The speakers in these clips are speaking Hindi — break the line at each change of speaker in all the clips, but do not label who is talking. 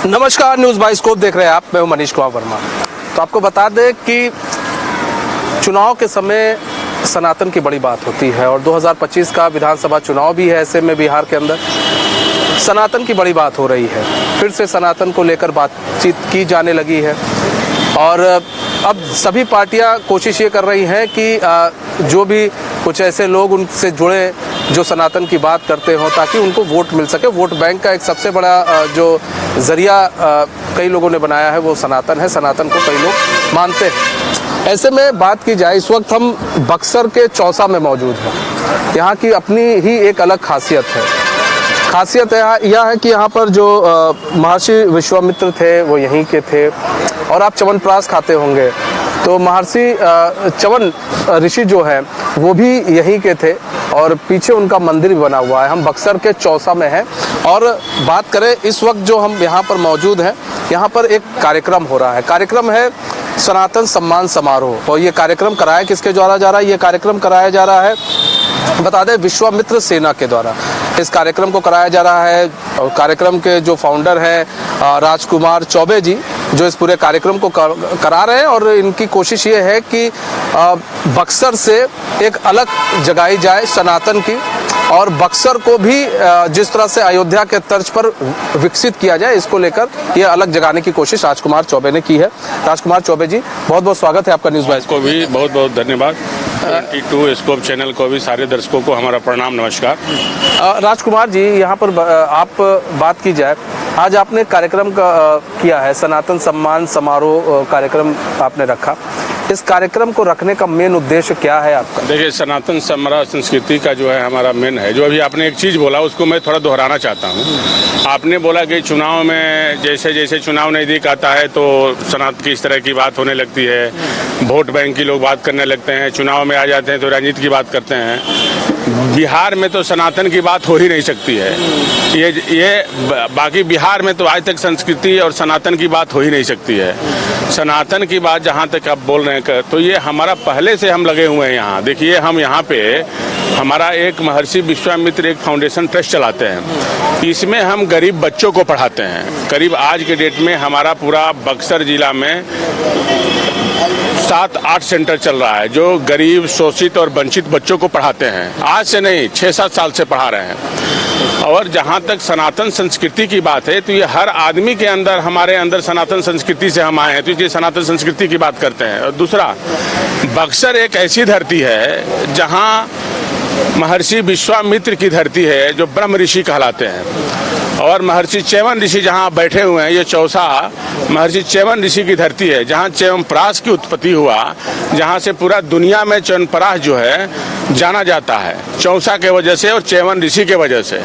नमस्कार, न्यूज़ बाइस्कोप देख रहे हैं आप। मैं हूं मनीष कुमार वर्मा। तो आपको बता दें कि चुनाव के समय सनातन की बड़ी बात होती है और 2025 का विधानसभा चुनाव भी है। ऐसे में बिहार के अंदर सनातन की बड़ी बात हो रही है। फिर से सनातन को लेकर बातचीत की जाने लगी है और अब सभी पार्टियां कोशिश ये कर रही हैं कि जो भी कुछ ऐसे लोग उनसे जुड़े जो सनातन की बात करते हों ताकि उनको वोट मिल सके। वोट बैंक का एक सबसे बड़ा जो ज़रिया कई लोगों ने बनाया है वो सनातन है। सनातन को कई लोग मानते हैं। ऐसे में बात की जाए, इस वक्त हम बक्सर के चौसा में मौजूद हैं। यहाँ की अपनी ही एक अलग खासियत है। खासियत यह है कि यहाँ पर जो महर्षि विश्वामित्र थे वो यहीं के थे और आप च्यवनप्राश खाते होंगे तो महर्षि च्यवन ऋषि जो है वो भी यहीं के थे और पीछे उनका मंदिर भी बना हुआ है। हम बक्सर के चौसा में हैं और बात करें इस वक्त जो हम यहाँ पर मौजूद हैं, यहाँ पर एक कार्यक्रम हो रहा है। कार्यक्रम है सनातन सम्मान समारोह और ये कार्यक्रम कराया किसके द्वारा जा रहा है? ये कार्यक्रम कराया जा रहा है, बता दें, विश्वामित्र सेना के द्वारा इस कार्यक्रम को कराया जा रहा है। और कार्यक्रम के जो फाउंडर हैं राजकुमार चौबे जी, जो इस पूरे कार्यक्रम को करा रहे हैं और इनकी कोशिश ये है कि बक्सर से एक अलग जगाई जाए सनातन की और बक्सर को भी जिस तरह से अयोध्या के तर्ज पर विकसित किया जाए, इसको लेकर ये अलग जगाने की कोशिश राजकुमार चौबे ने की है। राजकुमार चौबे जी, बहुत बहुत स्वागत है आपका न्यूज़ बाइस
को भी बहुत बहुत धन्यवाद। 22 स्कोप चैनल को भी सारे दर्शकों को हमारा प्रणाम, नमस्कार।
राजकुमार जी, यहाँ पर आप बात की जाए, आज आपने कार्यक्रम किया है, सनातन सम्मान समारोह कार्यक्रम आपने रखा। इस कार्यक्रम को रखने का मेन उद्देश्य क्या है आपका?
देखिए, सनातन समारोह संस्कृति का जो है हमारा मेन है। जो अभी आपने एक चीज़ बोला उसको मैं थोड़ा दोहराना चाहता हूँ। आपने बोला कि चुनाव में जैसे जैसे चुनाव नज़दीक आता है तो सनातन की इस तरह की बात होने लगती है, वोट बैंक की लोग बात करने लगते हैं, चुनाव में आ जाते हैं तो राजनीति की बात करते हैं। बिहार में तो सनातन की बात हो ही नहीं सकती है। ये बाकी बिहार में तो आज तक संस्कृति और सनातन की बात हो ही नहीं सकती है। सनातन की बात जहाँ तक आप बोल रहे हैं तो ये हमारा पहले से हम लगे हुए हैं यहाँ। देखिए, हम यहाँ पे हमारा एक महर्षि विश्वामित्र एक फाउंडेशन ट्रस्ट चलाते हैं। इसमें हम गरीब बच्चों को पढ़ाते हैं। करीब आज के डेट में हमारा पूरा बक्सर जिला में 7-8 सेंटर चल रहा है जो गरीब, शोषित और वंचित बच्चों को पढ़ाते हैं। आज से नहीं, 6-7 साल से पढ़ा रहे हैं। और जहाँ तक सनातन संस्कृति की बात है तो ये हर आदमी के अंदर, हमारे अंदर सनातन संस्कृति से हम आए हैं तो इसलिए सनातन संस्कृति की बात करते हैं। और दूसरा, बक्सर एक ऐसी धरती है जहाँ महर्षि विश्वामित्र की धरती है जो ब्रह्म ऋषि कहलाते हैं। और महर्षि च्यवन ऋषि जहाँ बैठे हुए हैं, ये चौसा महर्षि च्यवन ऋषि की धरती है जहाँ च्यवनप्राश की उत्पत्ति हुआ, जहाँ से पूरा दुनिया में च्यवनप्राश जो है जाना जाता है, चौसा के वजह से और च्यवन ऋषि के वजह से।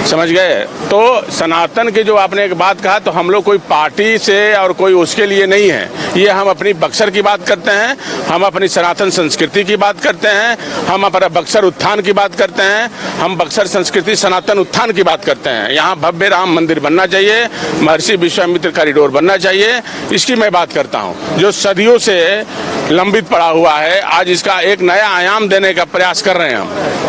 समझ गए? तो सनातन की जो आपने एक बात कहा, तो हम लोग कोई पार्टी से और कोई उसके लिए नहीं है। ये हम अपनी बक्सर की बात करते हैं, हम अपनी सनातन संस्कृति की बात करते हैं, हम अपना बक्सर उत्थान की बात करते हैं, हम बक्सर संस्कृति सनातन उत्थान की बात करते हैं। यहाँ भव्य राम मंदिर बनना चाहिए, महर्षि विश्वामित्र कॉरिडोर बनना चाहिए, इसकी मैं बात करता हूँ। जो सदियों से लंबित पड़ा हुआ है, आज इसका एक नया आयाम देने का प्रयास कर रहे हैं हम।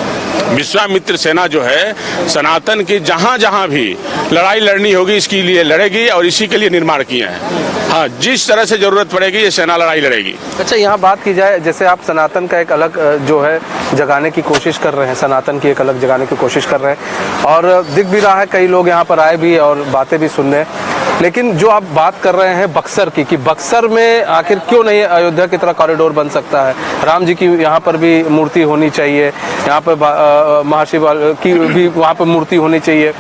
विश्वामित्र सेना जो है सनातन की जहाँ जहाँ भी लड़ाई लड़नी होगी इसके लिए लड़ेगी और इसी के लिए निर्माण किए हैं। हाँ, जिस तरह से जरूरत पड़ेगी ये सेना लड़ाई लड़ेगी।
अच्छा, यहाँ बात की जाए, जैसे आप सनातन का एक अलग जो है जगाने की कोशिश कर रहे हैं, सनातन की एक अलग जगाने की कोशिश कर रहे हैं और दिख भी रहा है, कई लोग यहाँ पर आए भी और बातें भी सुन रहे हैं। लेकिन जो आप बात कर रहे हैं बक्सर की, कि बक्सर में आखिर क्यों नहीं अयोध्या की तरह कॉरिडोर बन सकता है? राम जी की यहाँ पर भी मूर्ति होनी चाहिए, यहाँ पर महर्षि की भी वहाँ पर मूर्ति होनी चाहिए।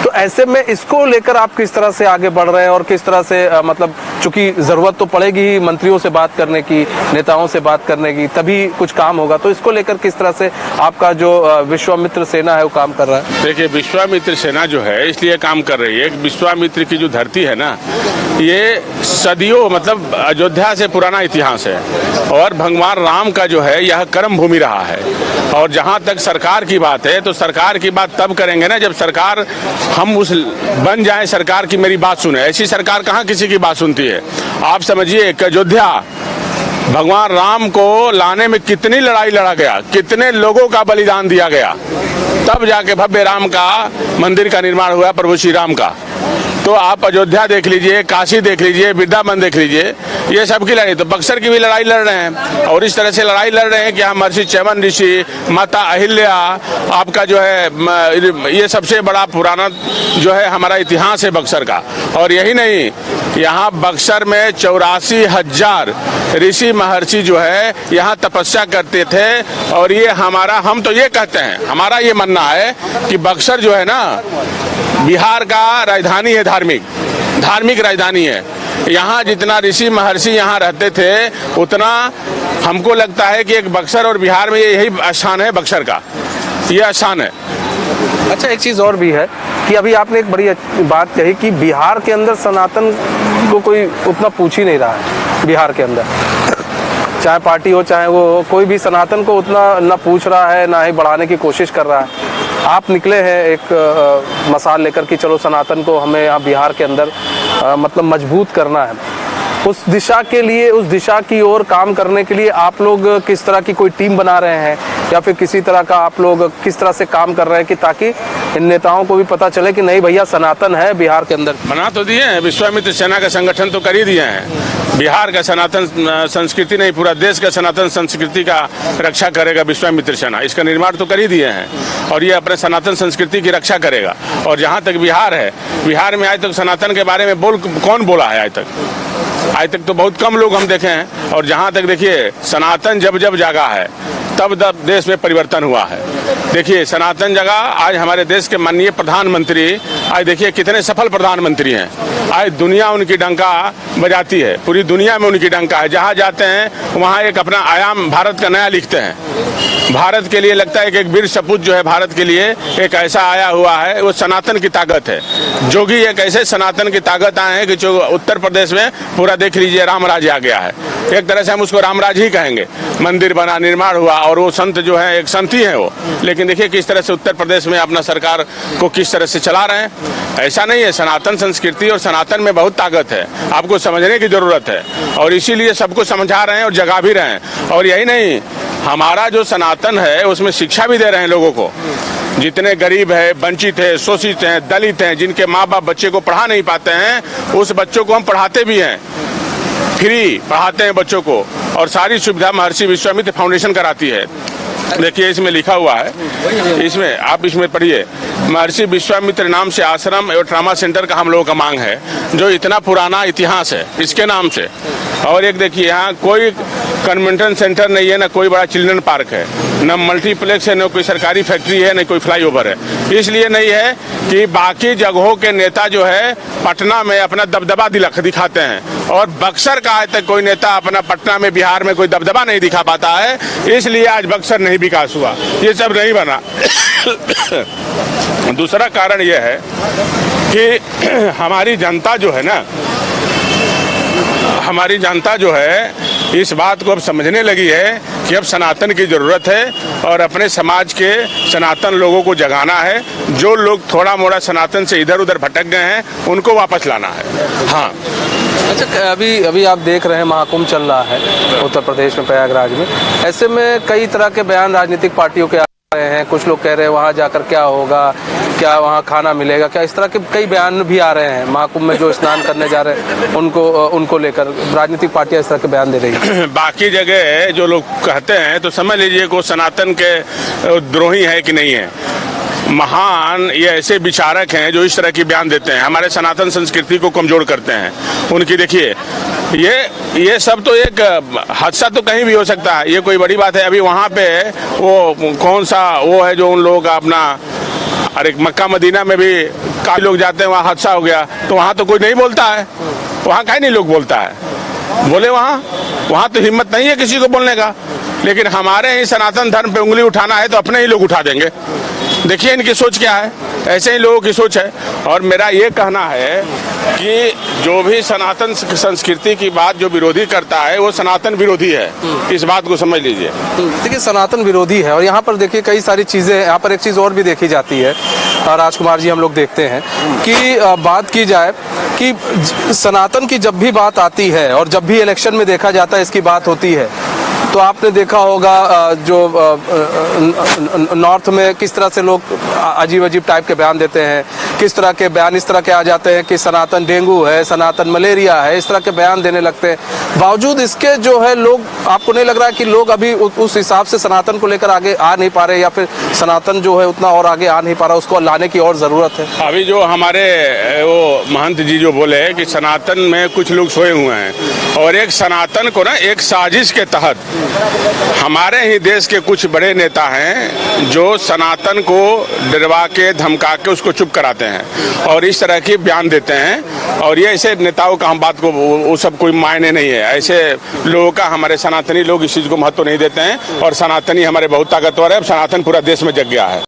तो ऐसे में इसको लेकर आप किस तरह से आगे बढ़ रहे हैं और किस तरह से मतलब, चूंकि जरूरत तो पड़ेगी ही मंत्रियों से बात करने की, नेताओं से बात करने की, तभी कुछ काम होगा। तो इसको लेकर किस तरह से आपका जो विश्वामित्र सेना है वो काम कर रहा है?
देखिए, विश्वामित्र सेना जो है इसलिए काम कर रही है, विश्वामित्र की जो धरती है ना, ये सदियों मतलब अयोध्या से पुराना इतिहास है और भगवान राम का जो है यह कर्म भूमि रहा है। और जहाँ तक सरकार की बात है तो सरकार की बात तब करेंगे ना जब सरकार हम उस बन जाए, सरकार की मेरी बात सुने। ऐसी सरकार कहाँ किसी की बात सुनती है? आप समझिए कि अयोध्या भगवान राम को लाने में कितनी लड़ाई लड़ा गया, कितने लोगों का बलिदान दिया गया, तब जाके भव्य राम का मंदिर का निर्माण हुआ, प्रभु श्री राम का। तो आप अयोध्या देख लीजिए, काशी देख लीजिए, वृंदावन देख लीजिए, ये सब की लड़ाई। तो बक्सर की भी लड़ाई लड़ रहे हैं और इस तरह से लड़ाई लड़ रहे हैं कि हम महर्षि च्यवन ऋषि, माता अहिल्या, आपका जो है ये सबसे बड़ा पुराना जो है हमारा इतिहास है बक्सर का। और यही नहीं, यहाँ बक्सर में 84,000 ऋषि महर्षि जो है यहाँ तपस्या करते थे। और ये हम तो ये कहते हैं, हमारा ये मानना है कि बक्सर जो है ना बिहार का राजधानी है, धार्मिक राजधानी है। यहाँ जितना ऋषि महर्षि यहाँ रहते थे उतना हमको लगता है कि एक बक्सर और बिहार में यही स्थान है, बक्सर का ये स्थान है।
अच्छा, एक चीज़ और भी है कि अभी आपने एक बड़ी बात कही कि बिहार के अंदर सनातन को कोई उतना पूछ ही नहीं रहा है। बिहार के अंदर चाहे पार्टी हो चाहे वो हो, कोई भी सनातन को उतना ना पूछ रहा है ना ही बढ़ाने की कोशिश कर रहा है। आप निकले हैं एक मसाल लेकर कि चलो सनातन को हमें यहाँ बिहार के अंदर मतलब मजबूत करना है। उस दिशा के लिए, उस दिशा की ओर काम करने के लिए आप लोग किस तरह की कोई टीम बना रहे हैं या फिर किसी तरह का आप लोग किस तरह से काम कर रहे हैं कि ताकि इन नेताओं को भी पता चले कि नहीं भैया सनातन है बिहार के अंदर?
बना तो दिए हैं, विश्वामित्र सेना का संगठन तो कर ही दिए हैं। बिहार का सनातन संस्कृति नहीं, पूरा देश का सनातन संस्कृति का रक्षा करेगा विश्वामित्र सेना, इसका निर्माण तो कर ही दिए हैं और ये अपने सनातन संस्कृति की रक्षा करेगा। और जहाँ तक बिहार है, बिहार में आज तक सनातन के बारे में कौन बोला है? आज तक तो बहुत कम लोग हम देखे हैं। और जहाँ तक देखिए सनातन जब जागा है तब देश में परिवर्तन हुआ है। देखिए सनातन जगह, आज हमारे देश के माननीय प्रधानमंत्री, आज देखिए कितने सफल प्रधानमंत्री हैं। आज दुनिया उनकी डंका बजाती है, पूरी दुनिया में उनकी डंका है। जहाँ जाते हैं वहाँ एक अपना आयाम भारत का नया लिखते हैं। भारत के लिए लगता है कि एक वीर सपूत जो है भारत के लिए एक ऐसा आया हुआ है, वो सनातन की ताकत है। जोगी एक ऐसे सनातन की ताकत आए हैं कि जो उत्तर प्रदेश में पूरा देख लीजिए रामराज आ गया है। एक तरह से हम उसको रामराज ही कहेंगे। मंदिर बना, निर्माण हुआ और वो संत जो है एक संत ही है वो। लेकिन देखिए किस तरह से उत्तर प्रदेश में अपना सरकार को किस तरह से चला रहे हैं। ऐसा नहीं है, सनातन संस्कृति और सनातन में बहुत ताकत है, आपको समझने की जरूरत है और इसीलिए सबको समझा रहे हैं और जगा भी रहे हैं। और यही नहीं, हमारा जो सनातन है उसमें शिक्षा भी दे रहे हैं लोगों को। जितने गरीब है, वंचित है, शोषित हैं, दलित हैं, जिनके माँ बाप बच्चे को पढ़ा नहीं पाते हैं, उस बच्चों को हम पढ़ाते भी हैं, फ्री पढ़ाते हैं बच्चों को। और सारी सुविधा महर्षि विश्वामित्र फाउंडेशन कराती है। देखिए इसमें लिखा हुआ है, इसमें आप इसमें पढ़िए, महर्षि विश्वामित्र नाम से आश्रम एवं ट्रामा सेंटर का हम लोगों का मांग है, जो इतना पुराना इतिहास है इसके नाम से। और एक देखिए यहाँ कोई कन्वेंशन सेंटर नहीं है, ना कोई बड़ा चिल्ड्रन पार्क है, न मल्टीप्लेक्स है, न कोई सरकारी फैक्ट्री है, न कोई फ्लाईओवर है। इसलिए नहीं है कि बाकी जगहों के नेता जो है पटना में अपना दबदबा दिखाते हैं और बक्सर का आज तक कोई नेता अपना पटना में, बिहार में कोई दबदबा नहीं दिखा पाता है, इसलिए आज बक्सर नहीं विकास हुआ, ये सब नहीं बना। दूसरा कारण यह है कि हमारी जनता जो है ना, हमारी जनता जो है इस बात को अब समझने लगी है कि अब सनातन की ज़रूरत है और अपने समाज के सनातन लोगों को जगाना है। जो लोग थोड़ा मोड़ा सनातन से इधर उधर भटक गए हैं उनको वापस लाना है। हाँ,
अच्छा, अभी आप देख रहे हैं महाकुंभ चल रहा है उत्तर प्रदेश में, प्रयागराज में। ऐसे में कई तरह के बयान राजनीतिक पार्टियों के आ रहे हैं। कुछ लोग कह रहे हैं वहाँ जाकर क्या होगा, क्या वहाँ खाना मिलेगा, क्या, इस तरह के कई बयान भी आ रहे हैं। महाकुंभ में जो स्नान करने जा रहे हैं उनको लेकर राजनीतिक पार्टियां इस तरह के बयान दे रही हैं।
बाकी जगह जो लोग कहते हैं तो समझ लीजिए को सनातन के द्रोही है कि नहीं है। महान ये ऐसे विचारक हैं जो इस तरह की बयान देते हैं, हमारे सनातन संस्कृति को कमजोर करते हैं। उनकी देखिए ये सब तो एक हादसा तो कहीं भी हो सकता है, ये कोई बड़ी बात है। अभी वहाँ पे वो कौन सा वो है जो उन लोगों का अपना, अरे मक्का मदीना में भी काफी लोग जाते हैं, वहाँ हादसा हो गया तो वहाँ तो कोई नहीं बोलता है, वहाँ कहीं नहीं लोग बोलता है, बोले वहाँ तो हिम्मत नहीं है किसी को बोलने का। लेकिन हमारे ही सनातन धर्म पे उंगली उठाना है तो अपने ही लोग उठा देंगे। देखिए इनकी सोच क्या है, ऐसे ही लोगों की सोच है। और मेरा ये कहना है कि जो भी सनातन संस्कृति की बात जो विरोधी करता है वो सनातन विरोधी है, इस बात को समझ लीजिए।
देखिए सनातन विरोधी है और यहाँ पर देखिए कई सारी चीज़ें, यहाँ पर एक चीज़ और भी देखी जाती है राजकुमार जी, हम लोग देखते हैं कि बात की जाए कि सनातन की जब भी बात आती है और जब भी इलेक्शन में देखा जाता है इसकी बात होती है, तो आपने देखा होगा जो नॉर्थ में किस तरह से लोग अजीब अजीब टाइप के बयान देते हैं किस तरह के बयान इस तरह के आ जाते हैं कि सनातन डेंगू है, सनातन मलेरिया है, इस तरह के बयान देने लगते हैं। बावजूद इसके जो है लोग, आपको नहीं लग रहा है कि लोग अभी उस हिसाब से सनातन को लेकर आगे आ नहीं पा रहे, या फिर सनातन जो है उतना और आगे आ नहीं पा रहा, उसको लाने की और ज़रूरत है?
अभी जो हमारे वो महंत जी जो बोले कि सनातन में कुछ लोग सोए हुए हैं, और एक सनातन को ना एक साजिश के तहत हमारे ही देश के कुछ बड़े नेता हैं जो सनातन को डरवा के धमका के उसको चुप कराते हैं और इस तरह के बयान देते हैं। और ये ऐसे नेताओं का हम बात को वो सब कोई मायने नहीं है। ऐसे लोगों का हमारे सनातनी लोग इस चीज़ को महत्व नहीं देते हैं, और सनातनी हमारे बहुत ताकतवर है। अब सनातन पूरा देश में जग गया है।